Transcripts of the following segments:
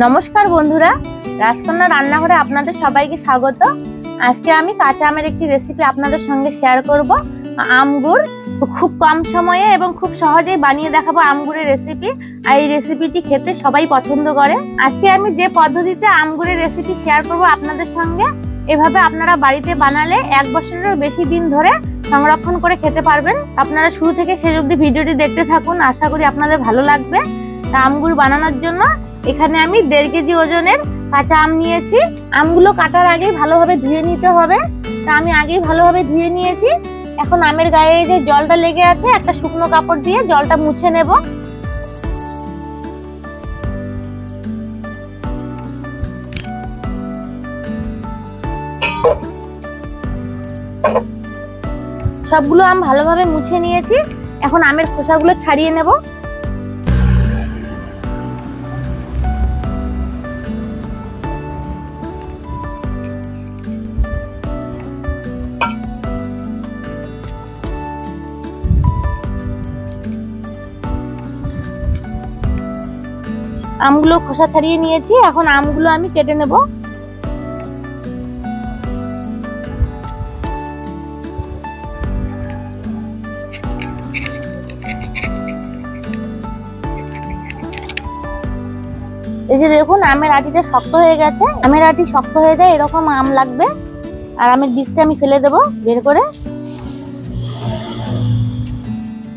নমস্কার বন্ধুরা, রাজকন্যা রান্নাঘরে আপনাদের সবাইকে স্বাগত। আজকে আমি কাঁচা আমের একটি রেসিপি আপনাদের সঙ্গে শেয়ার করব। আমগুড় খুব কম সময়ে এবং খুব সহজেই বানিয়ে দেখাবো আমগুড়ের রেসিপি। আর এই রেসিপিটি খেতে সবাই পছন্দ করে। আজকে আমি যে পদ্ধতিতে আমগুড়ের রেসিপি শেয়ার করব আপনাদের সঙ্গে, এভাবে আপনারা বাড়িতে বানালে 1 বছরেরও বেশি দিন ধরে সংরক্ষণ করে খেতে পারবেন। আপনারা শুরু থেকে শেষ অবধি ভিডিওটি দেখতে থাকুন, আশা করি আপনাদের ভালো লাগবে। আমগুড় বানানোর জন্য এখানে আমি 1.5 কেজি ওজনের কাঁচা আম নিয়েছি। আমগুলো কাটার আগে ভালোভাবে ধুয়ে নিতে হবে, তা আমি আগেই ভালোভাবে ধুয়ে নিয়েছি। এখন আমের গায়ে যে জলটা লেগে আছে, একটা শুকনো কাপড় দিয়ে জলটা মুছে নেব। সবগুলো আম ভালোভাবে মুছে নিয়েছি। এখন আমের খোসাগুলো ছাড়িয়ে নেব। আমগুলো খোসা ছাড়িয়ে নিয়েছি। এখন আমগুলো আমি কেটে নেব। এই যে দেখুন, আমের আটিটা শক্ত হয়ে গেছে। আমের আটি শক্ত হয়ে যায় এরকম আম লাগবে। আর আমের বীজটা আমি ফেলে দেব বের করে।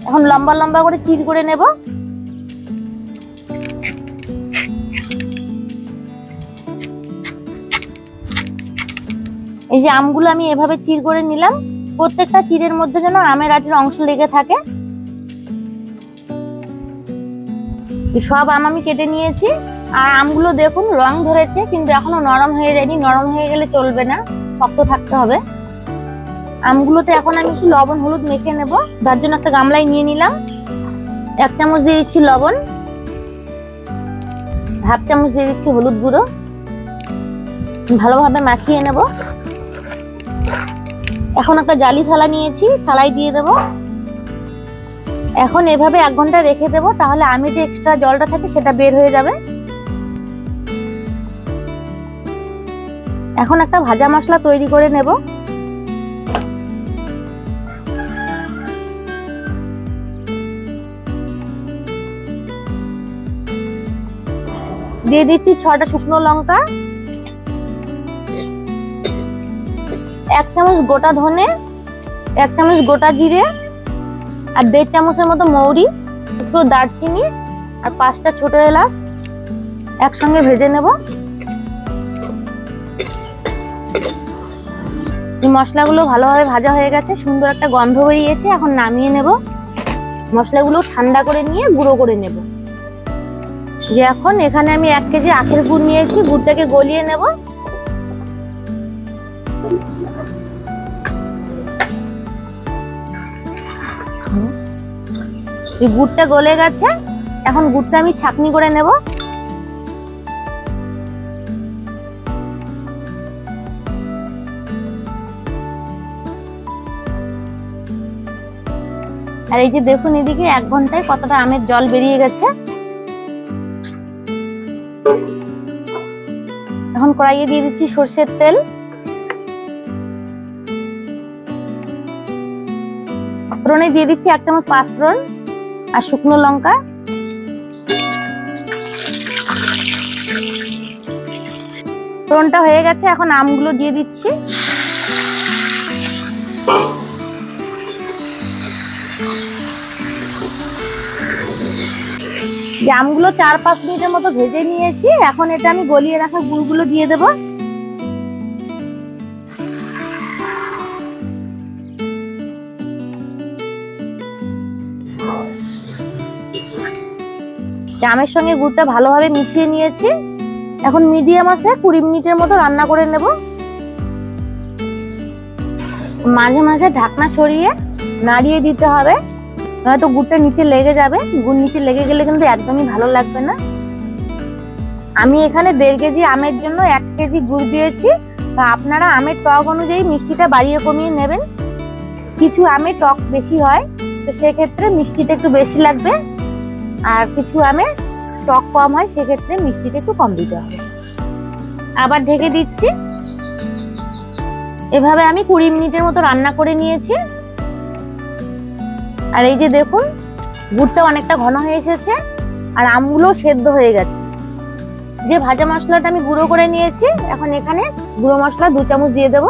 এখন লম্বা লম্বা করে চির করে নেব। এই যে আমগুলো আমি এভাবে চির করে নিলাম। প্রত্যেকটা চিরের মধ্যে যেন আমের আটির অংশ লেগে থাকে। সব আম আমি কেটে নিয়েছি। আর আমগুলো দেখুন রং ধরেছে, কিন্তু এখনো নরম হয়ে যায়নি। নরম হয়ে গেলে চলবে না, শক্ত থাকতে হবে। আমগুলোতে এখন আমি একটু লবণ হলুদ মেখে নেব। তার জন্য একটা গামলায় নিয়ে নিলাম। 1 চামচ দিয়ে দিচ্ছি লবণ, 1/2 চামচ দিয়ে দিচ্ছি হলুদ গুঁড়ো। ভালোভাবে মাখিয়ে নেব। এখন একটা জালি থালা নিয়েছি, থালায় দিয়ে দেব। এখন এভাবে 1 ঘন্টা রেখে দেব, তাহলে আমি যে এক্সট্রা জলটা থাকে সেটা বের হয়ে যাবে। এখন একটা ভাজা মশলা তৈরি করে নেব। দিয়ে দিচ্ছি 6টা শুকনো লঙ্কা, 1 চামচ গোটা ধনে, 1 চামচ গোটা জিরে, আর 1.5 চামচের মতো মৌরি, একটু দারচিনি আর 5টা ছোট এলাচ একসঙ্গে ভেজে নেব। মশলাগুলো ভালোভাবে ভাজা হয়ে গেছে, সুন্দর একটা গন্ধ বেরিয়েছে। এখন নামিয়ে নেব। মশলাগুলো ঠান্ডা করে নিয়ে গুঁড়ো করে নেব। যে এখন এখানে আমি 1 কেজি আখের গুড় নিয়েছি, গুড়টাকে গলিয়ে নেব। এই গুড়টা গলে গেছে। এখন গুড়টা আমি ছাঁকনি করে নেব। আর এই যে দেখুন, এদিকে 1 ঘন্টায় কতটা আমের জল বেরিয়ে গেছে। এখন কড়াইয়ে দিয়ে দিচ্ছি সরষের তেল। ফোড়নে দিয়ে দিচ্ছি 1 চামচ পাঁচফোড়ন আর শুকনো লঙ্কা। ফোড়নটা হয়ে গেছে, এখন আমগুলো দিয়ে দিচ্ছি। আমগুলো 4-5 মিনিটের মতো ভেজে নিয়েছি। এখন এটা আমি গলিয়ে রাখা গুড়গুলো দিয়ে দেব। আমের সঙ্গে গুড়টা ভালোভাবে মিশিয়ে নিয়েছি। এখন মিডিয়াম আছে 20 মিনিটের মতো রান্না করে নেব। মাঝে মাঝে ঢাকনা সরিয়ে নাড়িয়ে দিতে হবে, নয়তো গুড়টা নিচে লেগে যাবে। গুড় নিচে লেগে গেলে কিন্তু একদমই ভালো লাগবে না। আমি এখানে 1.5 কেজি আমের জন্য 1 কেজি গুড় দিয়েছি। তা আপনারা আমের টক অনুযায়ী মিষ্টিটা বাড়িয়ে কমিয়ে নেবেন। কিছু আমের টক বেশি হয়, তো সেক্ষেত্রে মিষ্টিটা একটু বেশি লাগবে। আর কিছু আমে টক কম হয়, সেক্ষেত্রে মিষ্টিটা একটু কম দিতে হবে। আবার ঢেকে দিচ্ছি। এভাবে আমি 20 মিনিটের মতো রান্না করে নিয়েছি। আর এই যে দেখুন, গুড়টা অনেকটা ঘন হয়ে এসেছে আর আমগুলো সেদ্ধ হয়ে গেছে। যে ভাজা মশলাটা আমি গুঁড়ো করে নিয়েছি, এখন এখানে গুঁড়ো মশলা 2 চামচ দিয়ে দেব।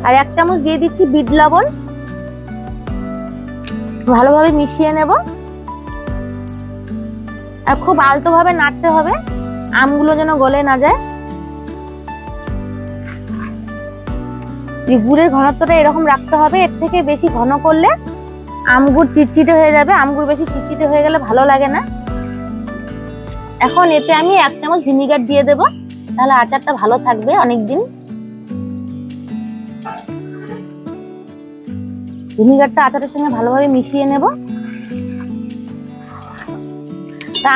আর 1 চামচ দিয়ে দিচ্ছি বিট লবণ। ভালোভাবে মিশিয়ে নেব আর খুব আলতো ভাবে নাড়তে হবে, আমগুলো যেন গলে না যায়। গুড়ের ঘনত্বটা এরকম রাখতে হবে, এর থেকে বেশি ঘন করলে আমগুড় চিটচিটে হয়ে যাবে। আমগুড় বেশি চিটচিটে হয়ে গেলে ভালো লাগে না। এখন এতে আমি 1 চামচ ভিনিগার দিয়ে দেব, তাহলে আচারটা ভালো থাকবে অনেকদিন। ভিনিগারটা আচারের সঙ্গে ভালোভাবে মিশিয়ে নেব।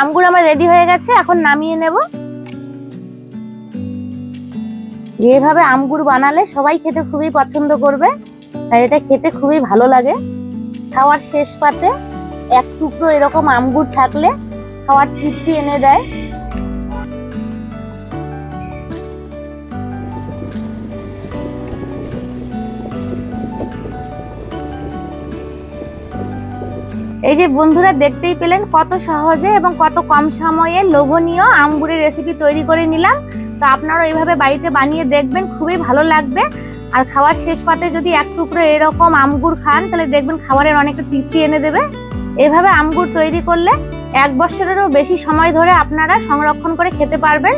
আমগুড় আমার রেডি হয়ে গেছে, এখন নামিয়ে নেব। এইভাবে আমগুড় বানালে সবাই খেতে খুবই পছন্দ করবে, আর এটা খেতে খুবই ভালো লাগে। খাওয়ার শেষ পাতে 1 টুকরো এরকম আমগুড় থাকলে খাওয়ার তৃপ্তি এনে দেয়। এই যে বন্ধুরা, দেখতেই পেলেন কত সহজে এবং কত কম সময়ে লোভনীয় আমগুড়ের রেসিপি তৈরি করে নিলাম। তো আপনারা এইভাবে বাড়িতে বানিয়ে দেখবেন, খুবই ভালো লাগবে। আর খাওয়ার শেষ পাতে যদি 1 টুকরো এরকম আমগুড় খান, তাহলে দেখবেন খাবারের অনেকটা তৃপ্তি এনে দেবে। এভাবে আমগুড় তৈরি করলে 1 বছরেরও বেশি সময় ধরে আপনারা সংরক্ষণ করে খেতে পারবেন।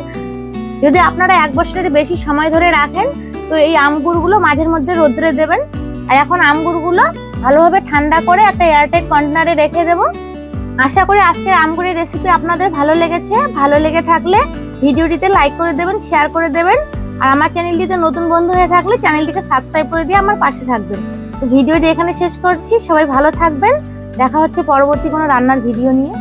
যদি আপনারা 1 বছরের বেশি সময় ধরে রাখেন, তো এই আমগুড়গুলো মাঝের মধ্যে রোদ্রে দেবেন। আর এখন আমগুড়গুলো ভালোভাবে ঠান্ডা করে একটা এয়ারটাইট কন্টেনারে রেখে দেব। আশা করি আজকের আমগুড়ের রেসিপি আপনাদের ভালো লেগেছে। ভালো লেগে থাকলে ভিডিওটিতে লাইক করে দেবেন, শেয়ার করে দেবেন। আর আমার চ্যানেলটিতে নতুন বন্ধু হয়ে থাকলে চ্যানেলটিকে সাবস্ক্রাইব করে দিয়ে আমার পাশে থাকবেন। তো ভিডিওটি এখানে শেষ করছি। সবাই ভালো থাকবেন। দেখা হচ্ছে পরবর্তী কোনো রান্নার ভিডিও নিয়ে।